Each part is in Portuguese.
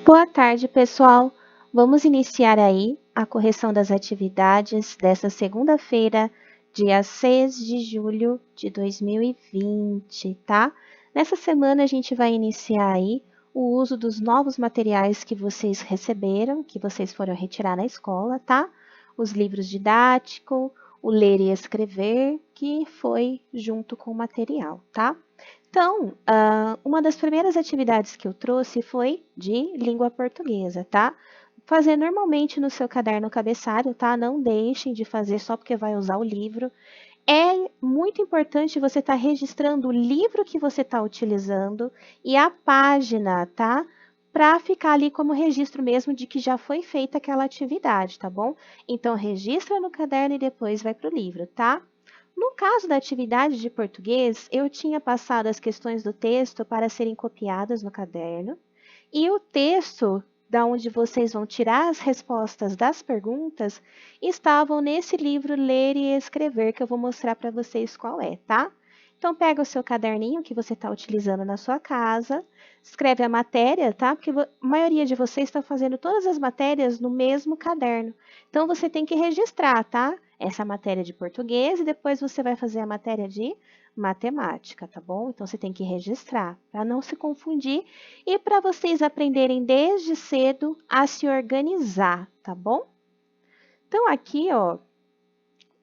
Boa tarde, pessoal. Vamos iniciar aí a correção das atividades desta segunda-feira, dia 6 de julho de 2020, tá? Nessa semana a gente vai iniciar aí o uso dos novos materiais que vocês receberam, que vocês foram retirar na escola, tá? Os livros didáticos, o ler e escrever, que foi junto com o material, tá? Então, uma das primeiras atividades que eu trouxe foi de língua portuguesa, tá? Fazer normalmente no seu caderno cabeçalho, tá? Não deixem de fazer só porque vai usar o livro. É muito importante você estar registrando o livro que você está utilizando e a página, tá? Para ficar ali como registro mesmo de que já foi feita aquela atividade, tá bom? Então, registra no caderno e depois vai para o livro, tá? No caso da atividade de português, eu tinha passado as questões do texto para serem copiadas no caderno e o texto da onde vocês vão tirar as respostas das perguntas estavam nesse livro Ler e Escrever que eu vou mostrar para vocês qual é, tá? Então pega o seu caderninho que você está utilizando na sua casa, escreve a matéria, tá? Porque a maioria de vocês estão fazendo todas as matérias no mesmo caderno. Então você tem que registrar, tá? Essa matéria de português e depois você vai fazer a matéria de matemática, tá bom? Então você tem que registrar para não se confundir e para vocês aprenderem desde cedo a se organizar, tá bom? Então aqui, ó,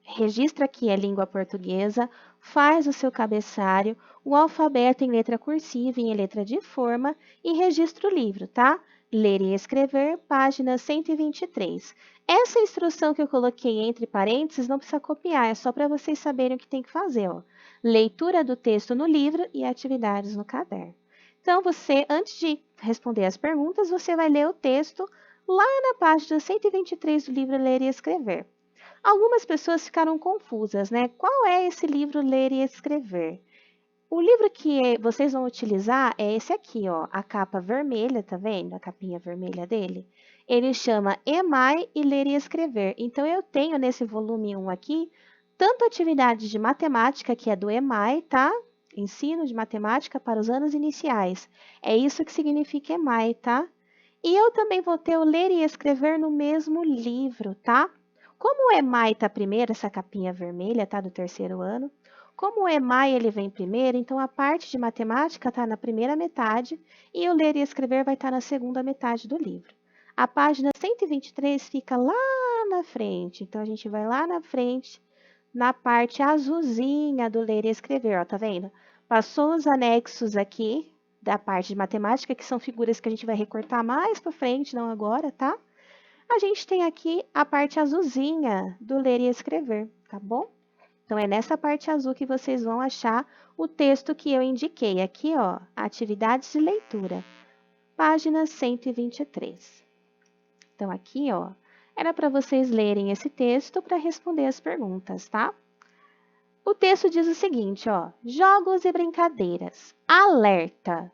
registra aqui a língua portuguesa, faz o seu cabeçalho, o alfabeto em letra cursiva e em letra de forma e registra o livro, tá? Ler e escrever, página 123. Essa instrução que eu coloquei entre parênteses não precisa copiar, é só para vocês saberem o que tem que fazer, ó. Leitura do texto no livro e atividades no caderno. Então, você, antes de responder as perguntas, você vai ler o texto lá na página 123 do livro Ler e Escrever. Algumas pessoas ficaram confusas, né? Qual é esse livro Ler e Escrever? O livro que vocês vão utilizar é esse aqui, ó, a capa vermelha, tá vendo? A capinha vermelha dele. Ele chama EMAI e Ler e Escrever. Então, eu tenho nesse volume 1 aqui, tanto atividades de matemática, que é do EMAI, tá? Ensino de matemática para os anos iniciais. É isso que significa EMAI, tá? E eu também vou ter o Ler e Escrever no mesmo livro, tá? Como o EMAI tá primeiro, essa capinha vermelha, tá? Do terceiro ano. Como o EMAI ele vem primeiro, então a parte de matemática está na primeira metade e o ler e escrever vai estar na segunda metade do livro. A página 123 fica lá na frente, então a gente vai lá na frente, na parte azulzinha do ler e escrever, ó, tá vendo? Passou os anexos aqui da parte de matemática, que são figuras que a gente vai recortar mais para frente, não agora, tá? A gente tem aqui a parte azulzinha do ler e escrever, tá bom? Então, é nessa parte azul que vocês vão achar o texto que eu indiquei aqui, ó, atividades de leitura, página 123. Então, aqui, ó, era para vocês lerem esse texto para responder as perguntas, tá? O texto diz o seguinte, ó, jogos e brincadeiras, alerta,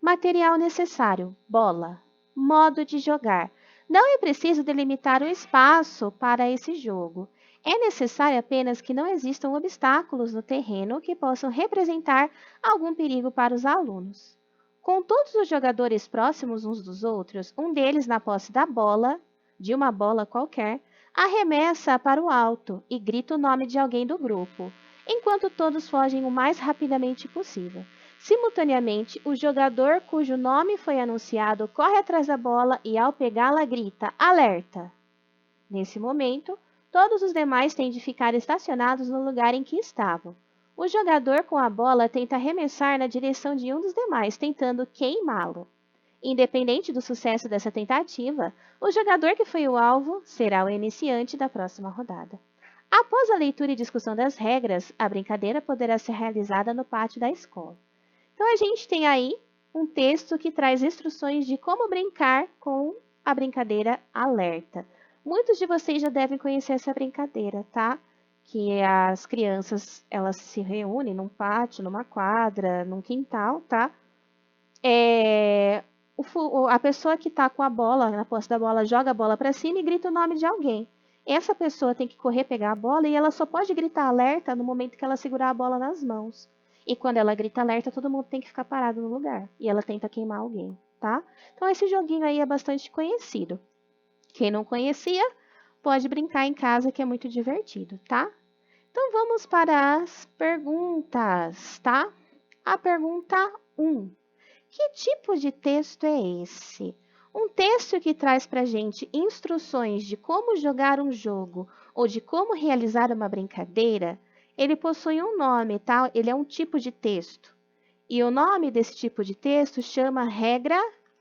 material necessário, bola, modo de jogar. Não é preciso delimitar o espaço para esse jogo. É necessário apenas que não existam obstáculos no terreno que possam representar algum perigo para os alunos. Com todos os jogadores próximos uns dos outros, um deles na posse da bola, de uma bola qualquer, arremessa para o alto e grita o nome de alguém do grupo, enquanto todos fogem o mais rapidamente possível. Simultaneamente, o jogador cujo nome foi anunciado corre atrás da bola e, ao pegá-la, grita alerta. Nesse momento, todos os demais têm de ficar estacionados no lugar em que estavam. O jogador com a bola tenta arremessar na direção de um dos demais, tentando queimá-lo. Independente do sucesso dessa tentativa, o jogador que foi o alvo será o iniciante da próxima rodada. Após a leitura e discussão das regras, a brincadeira poderá ser realizada no pátio da escola. Então, a gente tem aí um texto que traz instruções de como brincar com a brincadeira alerta. Muitos de vocês já devem conhecer essa brincadeira, tá? Que as crianças, elas se reúnem num pátio, numa quadra, num quintal, tá? A pessoa que está com a bola, na posse da bola, joga a bola para cima e grita o nome de alguém. Essa pessoa tem que correr pegar a bola e ela só pode gritar alerta no momento que ela segurar a bola nas mãos. E quando ela grita alerta, todo mundo tem que ficar parado no lugar. E ela tenta queimar alguém. tá? Então, esse joguinho aí é bastante conhecido. Quem não conhecia, pode brincar em casa, que é muito divertido, tá? Então, vamos para as perguntas, tá? A pergunta 1. Que tipo de texto é esse? Um texto que traz para a gente instruções de como jogar um jogo ou de como realizar uma brincadeira, ele possui um nome, tá? Ele é um tipo de texto. E o nome desse tipo de texto chama regra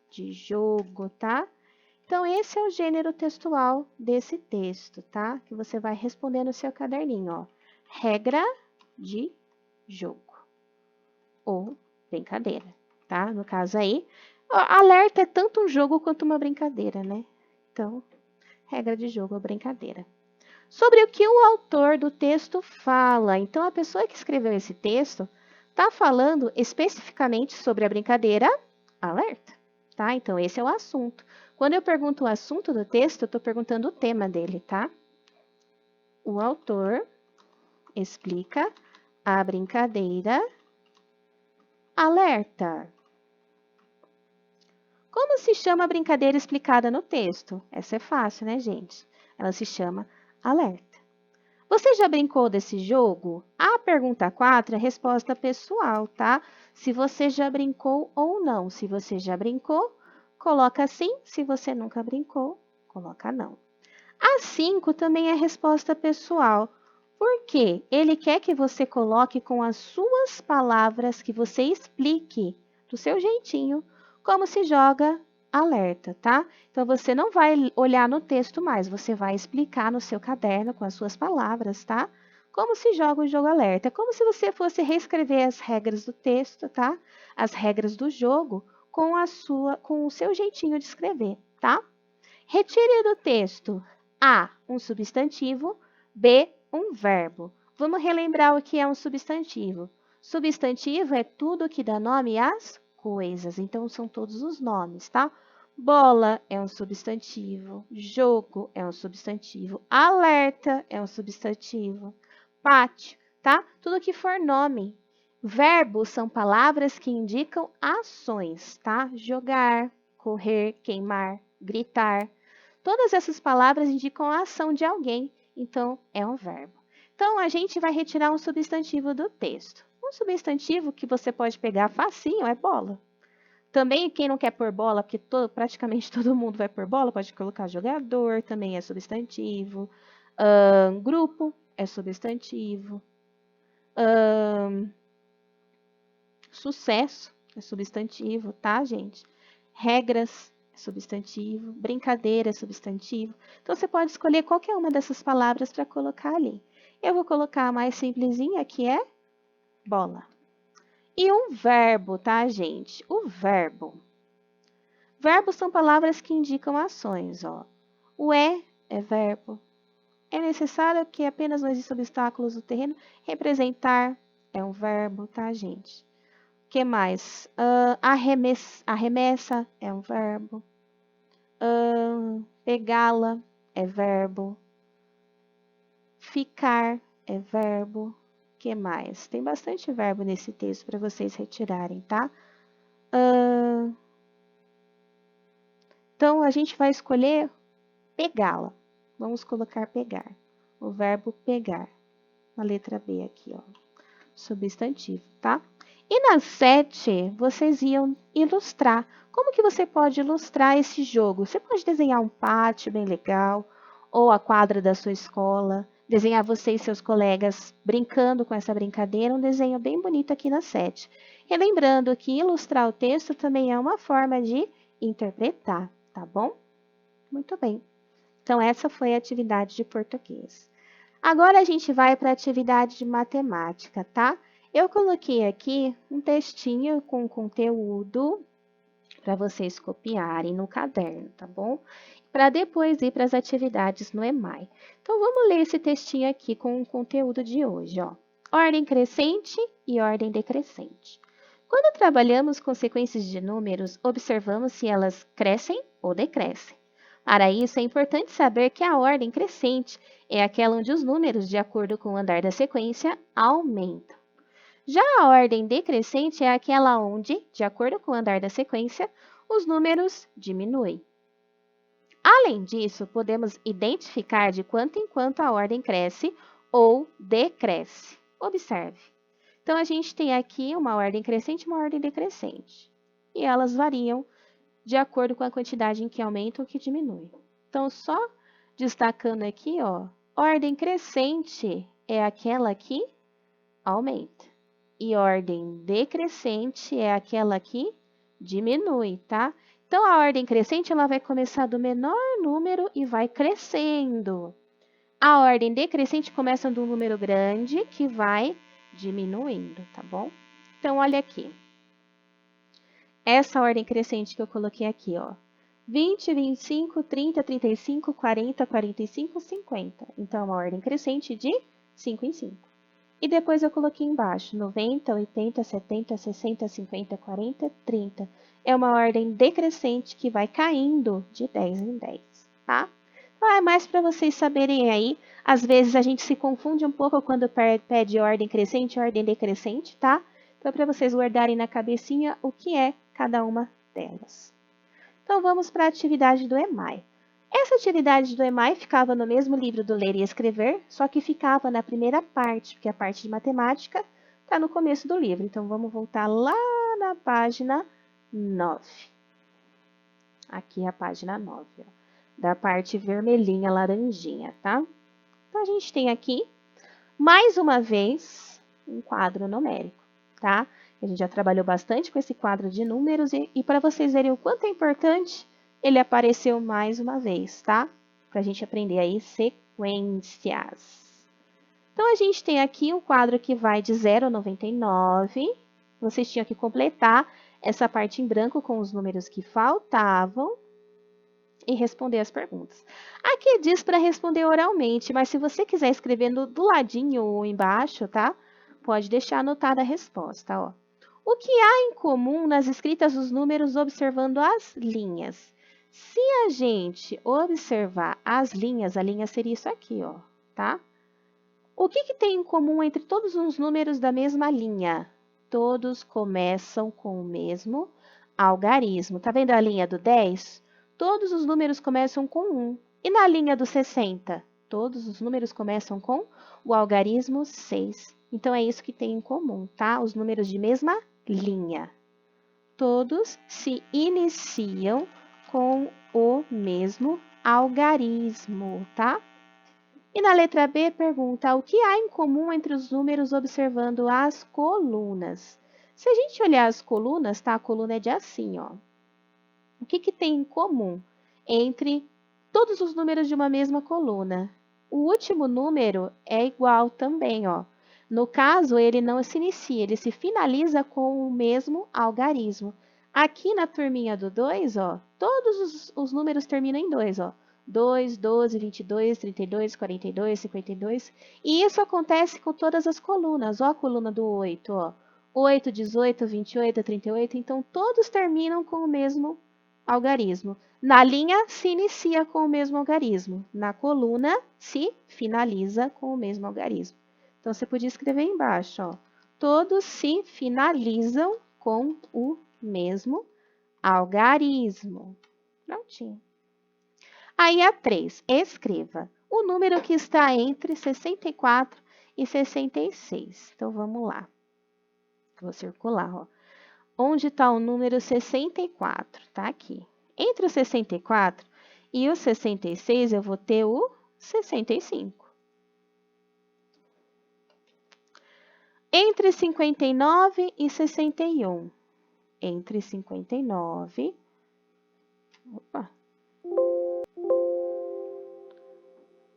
de jogo, tá? Então, esse é o gênero textual desse texto, tá? Que você vai responder no seu caderninho, ó. Regra de jogo ou brincadeira, tá? No caso aí, alerta é tanto um jogo quanto uma brincadeira, né? Então, regra de jogo ou brincadeira. Sobre o que o autor do texto fala. Então, a pessoa que escreveu esse texto está falando especificamente sobre a brincadeira alerta, tá? Então, esse é o assunto. Quando eu pergunto o assunto do texto, eu estou perguntando o tema dele, tá? O autor explica a brincadeira alerta. Como se chama a brincadeira explicada no texto? Essa é fácil, né, gente? Ela se chama alerta. Você já brincou desse jogo? A pergunta 4 é resposta pessoal, tá? Se você já brincou ou não. Se você já brincou, coloca sim. Se você nunca brincou, coloca não. A 5 também é resposta pessoal. Por quê? Ele quer que você coloque com as suas palavras, que você explique do seu jeitinho como se joga alerta, tá? Então, você não vai olhar no texto mais, você vai explicar no seu caderno com as suas palavras, tá? Como se joga o jogo alerta. É como se você fosse reescrever as regras do texto, tá? As regras do jogo com o seu jeitinho de escrever, tá? Retire do texto A, um substantivo, B, um verbo. Vamos relembrar o que é um substantivo. Substantivo é tudo que dá nome às coisas, então são todos os nomes, tá? Bola é um substantivo, jogo é um substantivo, alerta é um substantivo, pátio, tá? Tudo que for nome. Verbos são palavras que indicam ações, tá? Jogar, correr, queimar, gritar. Todas essas palavras indicam a ação de alguém, então é um verbo. Então, a gente vai retirar um substantivo do texto. Um substantivo que você pode pegar facinho é bola. Também, quem não quer pôr bola, porque praticamente todo mundo vai pôr bola, pode colocar jogador, também é substantivo. Grupo é substantivo. Sucesso é substantivo, tá, gente? Regras é substantivo. Brincadeira é substantivo. Então, você pode escolher qualquer uma dessas palavras para colocar ali. Eu vou colocar a mais simplesinha, que é bola. E um verbo, tá, gente? O verbo. Verbos são palavras que indicam ações, ó. O é verbo. É necessário que apenas não existam obstáculos no terreno. Representar é um verbo, tá, gente? O que mais? Arremessa é um verbo. Pegá-la é verbo. Ficar é verbo. O que mais? Tem bastante verbo nesse texto para vocês retirarem, tá? Então, a gente vai escolher pegá-la. Vamos colocar pegar. O verbo pegar. Na letra B aqui, ó. Substantivo, tá? E na 7, vocês iam ilustrar. Como que você pode ilustrar esse jogo? Você pode desenhar um pátio bem legal, ou a quadra da sua escola, desenhar você e seus colegas brincando com essa brincadeira, um desenho bem bonito aqui na 7. Relembrando que ilustrar o texto também é uma forma de interpretar, tá bom? Muito bem. Então, essa foi a atividade de português. Agora, a gente vai para a atividade de matemática, tá? Eu coloquei aqui um textinho com conteúdo para vocês copiarem no caderno, tá bom? Para depois ir para as atividades no EMAI. Então, vamos ler esse textinho aqui com o conteúdo de hoje, ó. Ordem crescente e ordem decrescente. Quando trabalhamos com sequências de números, observamos se elas crescem ou decrescem. Para isso, é importante saber que a ordem crescente é aquela onde os números, de acordo com o andar da sequência, aumentam. Já a ordem decrescente é aquela onde, de acordo com o andar da sequência, os números diminuem. Além disso, podemos identificar de quanto em quanto a ordem cresce ou decresce. Observe. Então, a gente tem aqui uma ordem crescente e uma ordem decrescente. E elas variam de acordo com a quantidade em que aumenta ou que diminui. Então, só destacando aqui, ó, ordem crescente é aquela que aumenta. E ordem decrescente é aquela que diminui, tá? Então, a ordem crescente ela vai começar do menor número e vai crescendo. A ordem decrescente começa do número grande que vai diminuindo, tá bom? Então, olha aqui. Essa ordem crescente que eu coloquei aqui, ó. 20, 25, 30, 35, 40, 45, 50. Então, é uma ordem crescente de 5 em 5. E depois eu coloquei embaixo 90, 80, 70, 60, 50, 40, 30. É uma ordem decrescente que vai caindo de 10 em 10, tá? Então, é mais para vocês saberem aí. Às vezes a gente se confunde um pouco quando pede ordem crescente e ordem decrescente, tá? Então, para vocês guardarem na cabecinha o que é cada uma delas. Então, vamos para a atividade do EMAI. Essa atividade do EMAI ficava no mesmo livro do Ler e Escrever, só que ficava na primeira parte, porque a parte de matemática está no começo do livro. Então, vamos voltar lá na página 9. Aqui é a página 9, ó, da parte vermelhinha, laranjinha, tá? Então, a gente tem aqui, mais uma vez, um quadro numérico, tá? A gente já trabalhou bastante com esse quadro de números e para vocês verem o quanto é importante, ele apareceu mais uma vez, tá? Para a gente aprender aí sequências. Então, a gente tem aqui um quadro que vai de 0 a 99. Vocês tinham que completar essa parte em branco com os números que faltavam e responder as perguntas. Aqui diz para responder oralmente, mas se você quiser escrever do ladinho ou embaixo, tá? Pode deixar anotada a resposta, ó. O que há em comum nas escritas dos números observando as linhas? Se a gente observar as linhas, a linha seria isso aqui, ó, tá? O que tem em comum entre todos os números da mesma linha? Todos começam com o mesmo algarismo. Tá vendo a linha do 10? Todos os números começam com 1. E na linha do 60? Todos os números começam com o algarismo 6. Então, é isso que tem em comum, tá? Os números de mesma linha. Todos se iniciam com o mesmo algarismo, tá? E na letra B, pergunta o que há em comum entre os números observando as colunas. Se a gente olhar as colunas, tá? A coluna é de assim, ó. O que tem em comum entre todos os números de uma mesma coluna? O último número é igual também, ó. No caso, ele não se inicia, ele se finaliza com o mesmo algarismo. Aqui na turminha do 2, ó, todos os números terminam em 2, ó. 2, 12, 22, 32, 42, 52. E isso acontece com todas as colunas. Ó a coluna do 8, ó. 8, 18, 28, 38. Então, todos terminam com o mesmo algarismo. Na linha, se inicia com o mesmo algarismo. Na coluna, se finaliza com o mesmo algarismo. Então, você podia escrever embaixo, ó. Todos se finalizam com o mesmo algarismo. Prontinho. Aí, a 3. Escreva o número que está entre 64 e 66. Então, vamos lá. Vou circular, ó. Onde está o número 64? Está aqui. Entre o 64 e o 66, eu vou ter o 65. Entre 59 e 61. Entre 59... Opa!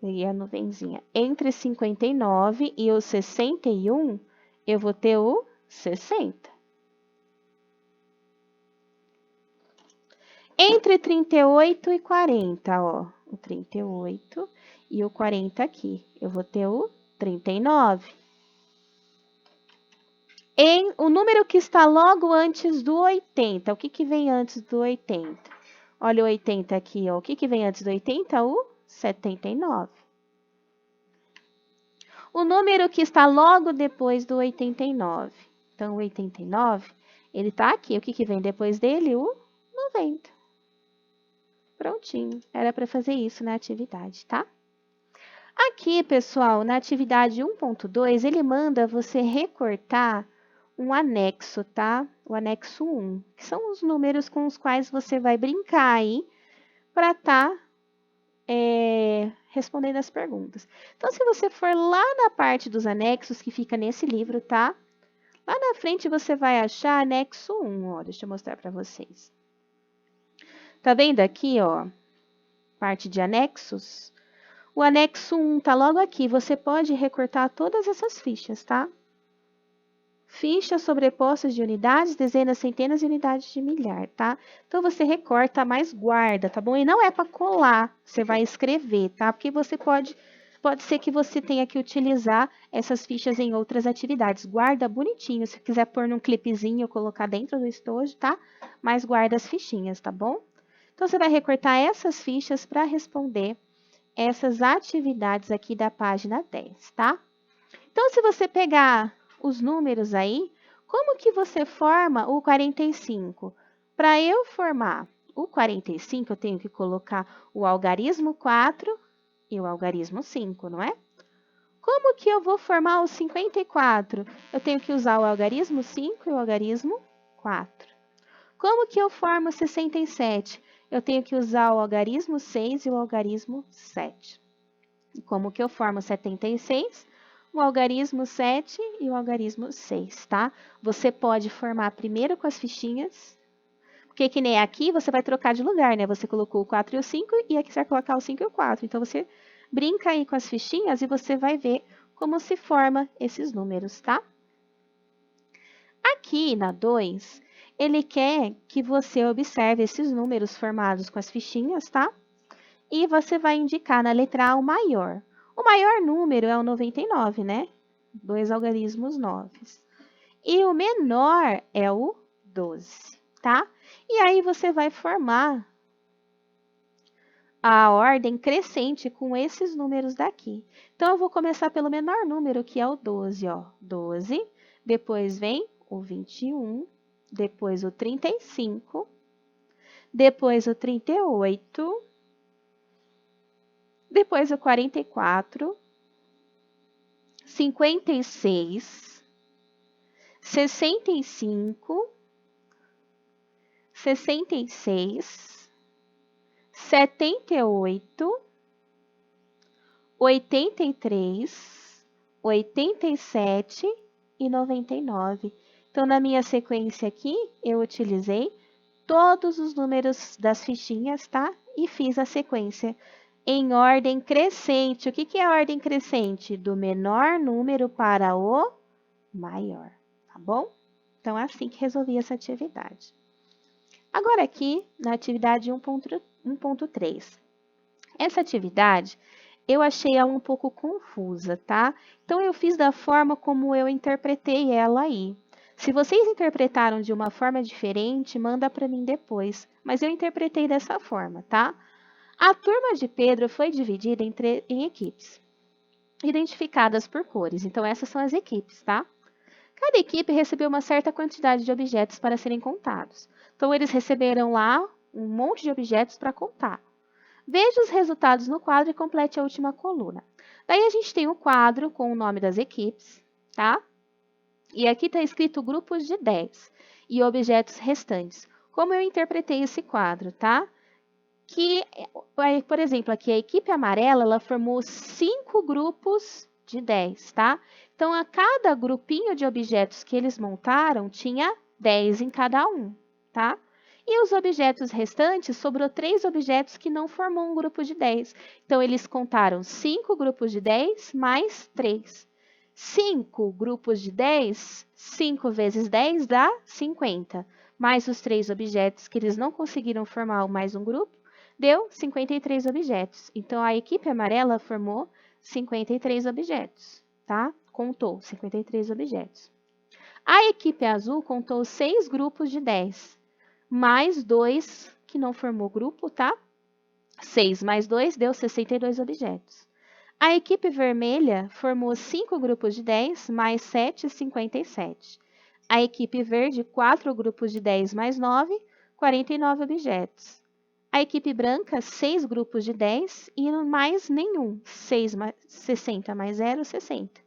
Peguei a nuvenzinha. Entre 59 e o 61, eu vou ter o 60. Entre 38 e 40, ó, o 38 e o 40 aqui, eu vou ter o 39. O número que está logo antes do 80, o que vem antes do 80? Olha o 80 aqui, ó, o que vem antes do 80? O 79. O número que está logo depois do 89. Então, o 89, ele está aqui. O que, que vem depois dele? O 90. Prontinho. Era para fazer isso na atividade, tá? Aqui, pessoal, na atividade 1.2, ele manda você recortar um anexo, tá? O anexo 1, que são os números com os quais você vai brincar aí para estar respondendo as perguntas. Então, se você for lá na parte dos anexos, que fica nesse livro, tá? Lá na frente você vai achar anexo 1, ó. Deixa eu mostrar para vocês. Tá vendo aqui, ó? Parte de anexos. O anexo 1 tá logo aqui. Você pode recortar todas essas fichas, tá? Fichas sobrepostas de unidades, dezenas, centenas e unidades de milhar, tá? Então, você recorta, mas guarda, tá bom? E não é para colar, você vai escrever, tá? Porque você pode ser que você tenha que utilizar essas fichas em outras atividades. Guarda bonitinho, se quiser pôr num clipezinho ou colocar dentro do estojo, tá? Mas guarda as fichinhas, tá bom? Então, você vai recortar essas fichas para responder essas atividades aqui da página 10, tá? Então, se você pegar os números aí, como que você forma o 45? Para eu formar o 45, eu tenho que colocar o algarismo 4 e o algarismo 5, não é? Como que eu vou formar o 54? Eu tenho que usar o algarismo 5 e o algarismo 4. Como que eu formo o 67? Eu tenho que usar o algarismo 6 e o algarismo 7. E como que eu formo 76? O algarismo 7 e o algarismo 6, tá? Você pode formar primeiro com as fichinhas, porque que nem aqui você vai trocar de lugar, né? Você colocou o 4 e o 5 e aqui você vai colocar o 5 e o 4. Então, você brinca aí com as fichinhas e você vai ver como se forma esses números, tá? Aqui na 2, ele quer que você observe esses números formados com as fichinhas, tá? E você vai indicar na letra A o maior. O maior número é o 99, né? 2 algarismos 9. E o menor é o 12, tá? E aí você vai formar a ordem crescente com esses números daqui. Então, eu vou começar pelo menor número, que é o 12, ó. 12, depois vem o 21, depois o 35, depois o 38, depois o 44, 56, 65, 66, 78, 83, 87 e 99. Então, na minha sequência aqui, eu utilizei todos os números das fichinhas, tá? E fiz a sequência em ordem crescente. O que que é ordem crescente? Do menor número para o maior, tá bom? Então, é assim que resolvi essa atividade. Agora aqui, na atividade 1.3. Essa atividade, eu achei ela um pouco confusa, tá? Então, eu fiz da forma como eu interpretei ela aí. Se vocês interpretaram de uma forma diferente, manda para mim depois. Mas eu interpretei dessa forma, tá? A turma de Pedro foi dividida em equipes, identificadas por cores. Então, essas são as equipes, tá? Cada equipe recebeu uma certa quantidade de objetos para serem contados. Então, eles receberam lá um monte de objetos para contar. Veja os resultados no quadro e complete a última coluna. Daí, a gente tem o quadro com o nome das equipes, tá? E aqui está escrito grupos de 10 e objetos restantes. Como eu interpretei esse quadro, tá? Que, por exemplo, aqui a equipe amarela, ela formou 5 grupos de 10, tá? Então, a cada grupinho de objetos que eles montaram, tinha 10 em cada um, tá? E os objetos restantes, sobrou 3 objetos que não formou um grupo de 10. Então, eles contaram 5 grupos de 10 mais 3. 5 grupos de 10, 5 vezes 10 dá 50. Mais os 3 objetos que eles não conseguiram formar mais um grupo, deu 53 objetos. Então, a equipe amarela formou 53 objetos, tá? Contou 53 objetos. A equipe azul contou 6 grupos de 10, mais 2 que não formou grupo, tá? 6 mais 2 deu 62 objetos. A equipe vermelha formou 5 grupos de 10 mais 7, 57. A equipe verde, 4 grupos de 10 mais 9, 49 objetos. A equipe branca, 6 grupos de 10 e mais nenhum, 60 mais 0, 60.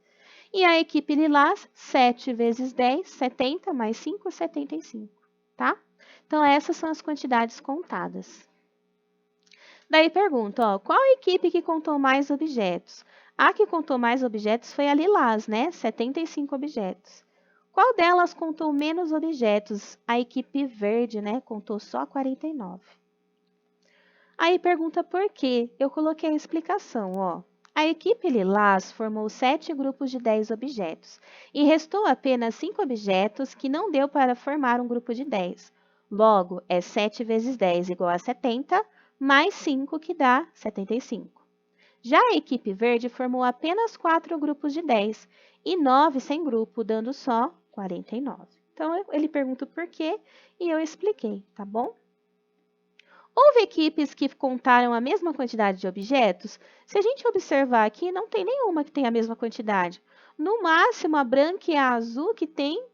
E a equipe lilás, 7 vezes 10, 70, mais 5, 75, tá? Então, essas são as quantidades contadas. Daí pergunta, ó, qual a equipe que contou mais objetos? A que contou mais objetos foi a lilás, né? 75 objetos. Qual delas contou menos objetos? A equipe verde, né? Contou só 49. Aí pergunta por quê? Eu coloquei a explicação, ó. A equipe lilás formou 7 grupos de 10 objetos e restou apenas 5 objetos que não deu para formar um grupo de 10. Logo, é 7 vezes 10 igual a 70, mais 5 que dá 75. Já a equipe verde formou apenas 4 grupos de 10 e 9 sem grupo, dando só 49. Então, ele pergunta o porquê e eu expliquei, tá bom? Houve equipes que contaram a mesma quantidade de objetos? Se a gente observar aqui, não tem nenhuma que tenha a mesma quantidade. No máximo, a branca e a azul que tem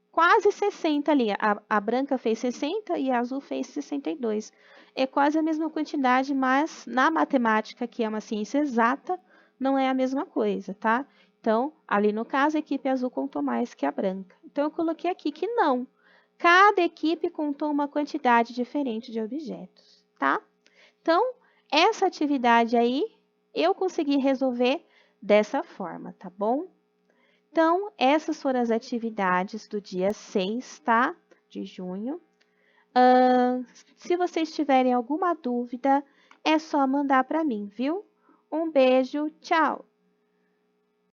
quase 60 ali. A branca fez 60 e a azul fez 62. É quase a mesma quantidade, mas na matemática, que é uma ciência exata, não é a mesma coisa, tá? Então, ali no caso, a equipe azul contou mais que a branca. Então, eu coloquei aqui que não. Cada equipe contou uma quantidade diferente de objetos, tá? Então, essa atividade aí, eu consegui resolver dessa forma, tá bom? Então, essas foram as atividades do dia 6, tá? De junho. Se vocês tiverem alguma dúvida, é só mandar para mim, viu? Um beijo, tchau!